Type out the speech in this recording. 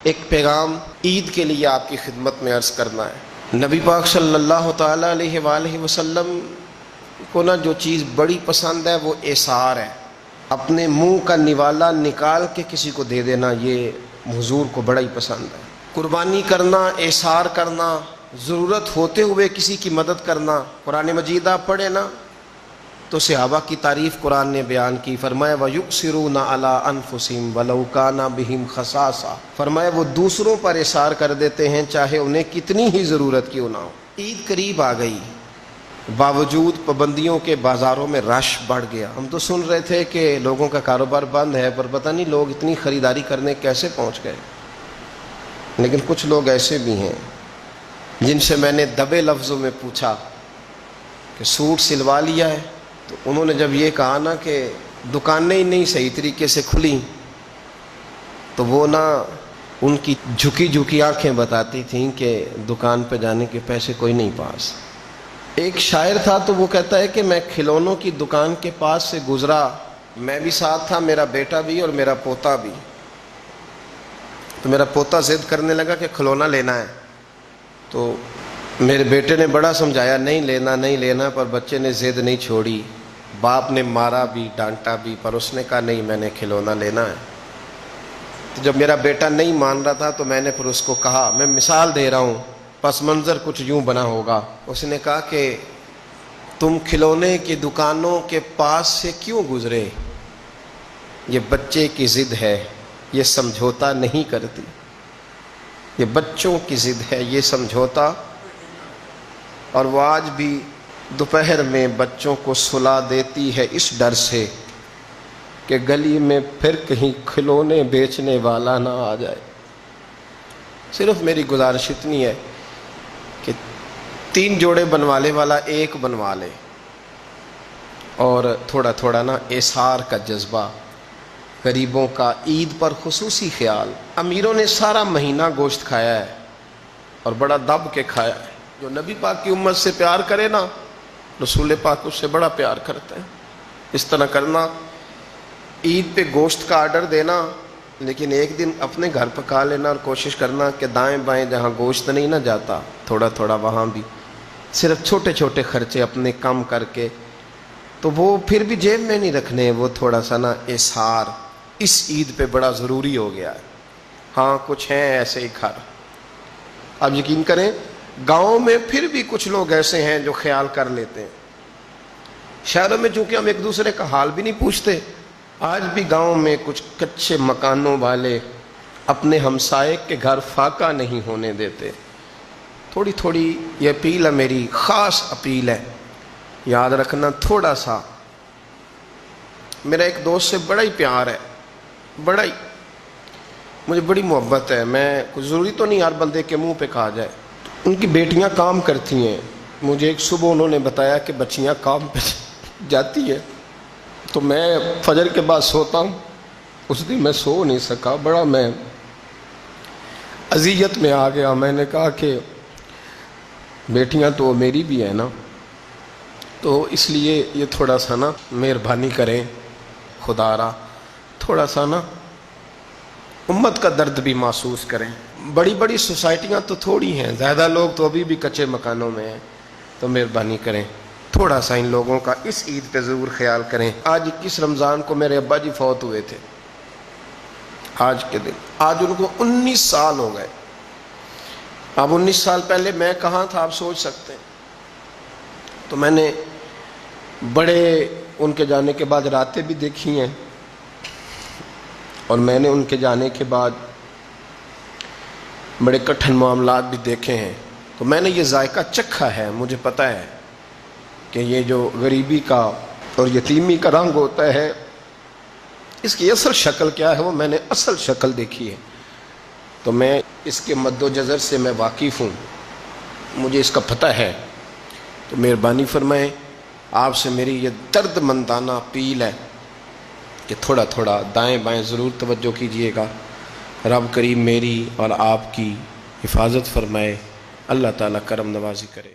ایک پیغام عید کے لیے آپ کی خدمت میں عرض کرنا ہے۔ نبی پاک صلی اللہ تعالیٰ علیہ وآلہ وسلم کو جو چیز بڑی پسند ہے وہ ایثار ہے۔ اپنے منہ کا نوالا نکال کے کسی کو دے دینا، یہ حضور کو بڑا ہی پسند ہے۔ قربانی کرنا، ایثار کرنا، ضرورت ہوتے ہوئے کسی کی مدد کرنا۔ قرآن مجید آپ پڑھیں نا تو صحابہ کی تعریف قرآن نے بیان کی، فرمایا وَيُؤْثِرُونَ عَلَىٰ أَنفُسِهِمْ وَلَوْ كَانَ بِهِمْ خَصَاصَةٌ، فرمایا وہ دوسروں پر ایثار کر دیتے ہیں چاہے انہیں کتنی ہی ضرورت کیوں نہ ہو۔ عید قریب آ گئی، باوجود پابندیوں کے بازاروں میں رش بڑھ گیا۔ ہم تو سن رہے تھے کہ لوگوں کا کاروبار بند ہے، پر پتہ نہیں لوگ اتنی خریداری کرنے کیسے پہنچ گئے۔ لیکن کچھ لوگ ایسے بھی ہیں جن سے میں نے دبے لفظوں میں پوچھا کہ سوٹ سلوا لیا ہے، تو انہوں نے جب یہ کہا نا کہ دکانیں ہی نہیں صحیح طریقے سے کھلیں، تو وہ ان کی جھکی جھکی آنکھیں بتاتی تھیں کہ دکان پہ جانے کے پیسے کوئی نہیں پاس۔ ایک شاعر تھا تو وہ کہتا ہے کہ میں کھلونوں کی دکان کے پاس سے گزرا، میں بھی ساتھ تھا، میرا بیٹا بھی اور میرا پوتا بھی۔ تو میرا پوتا ضد کرنے لگا کہ کھلونا لینا ہے، تو میرے بیٹے نے بڑا سمجھایا نہیں لینا نہیں لینا، پر بچے نے ضد نہیں چھوڑی۔ باپ نے مارا بھی ڈانٹا بھی، پر اس نے کہا نہیں میں نے کھلونا لینا ہے۔ تو جب میرا بیٹا نہیں مان رہا تھا تو میں نے پھر اس کو کہا، میں مثال دے رہا ہوں، پس منظر کچھ یوں بنا ہوگا۔ اس نے کہا کہ تم کھلونے کی دکانوں کے پاس سے کیوں گزرے؟ یہ بچے کی ضد ہے، یہ سمجھوتا نہیں کرتی۔ یہ بچوں کی ضد ہے، یہ سمجھوتا۔ اور وہ آج بھی دوپہر میں بچوں کو سلا دیتی ہے اس ڈر سے کہ گلی میں پھر کہیں کھلونے بیچنے والا نہ آ جائے۔ صرف میری گزارش اتنی ہے کہ 3 جوڑے بنوانے والا 1 بنوا لے، اور تھوڑا تھوڑا ایثار کا جذبہ، غریبوں کا عید پر خصوصی خیال۔ امیروں نے سارا مہینہ گوشت کھایا ہے اور بڑا دب کے کھایا ہے۔ جو نبی پاک کی امت سے پیار کرے نا، رسول پاک اس سے بڑا پیار کرتے ہیں۔ اس طرح کرنا، عید پہ گوشت کا آرڈر دینا، لیکن ایک دن اپنے گھر پکا لینا، اور کوشش کرنا کہ دائیں بائیں جہاں گوشت نہیں نہ جاتا تھوڑا تھوڑا وہاں بھی صرف چھوٹے چھوٹے خرچے اپنے کم کر کے، تو وہ پھر بھی جیب میں نہیں رکھنے، وہ تھوڑا سا ایثار اس عید پہ بڑا ضروری ہو گیا ہے۔ ہاں کچھ ہیں ایسے ہی گھر، آپ یقین کریں گاؤں میں پھر بھی کچھ لوگ ایسے ہیں جو خیال کر لیتے ہیں۔ شہروں میں چونکہ ہم ایک دوسرے کا حال بھی نہیں پوچھتے، آج بھی گاؤں میں کچھ کچے مکانوں والے اپنے ہمسائے کے گھر فاقہ نہیں ہونے دیتے۔ تھوڑی تھوڑی یہ اپیل ہے، میری خاص اپیل ہے، یاد رکھنا تھوڑا سا۔ میرا ایک دوست سے بڑا ہی پیار ہے، بڑا ہی، مجھے بڑی محبت ہے۔ میں کچھ ضروری تو نہیں ہر بندے کے منہ پہ کہا جائے۔ ان کی بیٹیاں کام کرتی ہیں، مجھے ایک صبح انہوں نے بتایا کہ بچیاں کام پہ جاتی ہیں، تو میں فجر کے بعد سوتا ہوں۔ اس دن میں سو نہیں سکا، بڑا میں اذیت میں آ گیا۔ میں نے کہا کہ بیٹیاں تو میری بھی ہیں نا، تو اس لیے یہ تھوڑا سا مہربانی کریں، خدا را تھوڑا سا امت کا درد بھی محسوس کریں۔ بڑی بڑی سوسائٹیاں تو تھوڑی ہیں، زیادہ لوگ تو ابھی بھی کچے مکانوں میں ہیں، تو مہربانی کریں تھوڑا سا ان لوگوں کا اس عید پہ ضرور خیال کریں۔ آج 21 رمضان کو میرے ابا جی فوت ہوئے تھے، آج کے دن، آج ان کو 19 سال ہو گئے۔ اب 19 سال پہلے میں کہاں تھا آپ سوچ سکتے ہیں۔ تو میں نے بڑے ان کے جانے کے بعد راتیں بھی دیکھی ہیں، اور میں نے ان کے جانے کے بعد بڑے کٹھن معاملات بھی دیکھے ہیں۔ تو میں نے یہ ذائقہ چکھا ہے، مجھے پتہ ہے کہ یہ جو غریبی کا اور یتیمی کا رنگ ہوتا ہے، اس کی اصل شکل کیا ہے وہ میں نے اصل شکل دیکھی ہے، تو میں اس کے مد و جزر سے میں واقف ہوں، مجھے اس کا پتہ ہے۔ تو مہربانی فرمائیں، آپ سے میری یہ درد مندانہ اپیل ہے کہ تھوڑا تھوڑا دائیں بائیں ضرور توجہ کیجئے گا۔ رب کریم میری اور آپ کی حفاظت فرمائے، اللہ تعالیٰ کرم نوازی کرے۔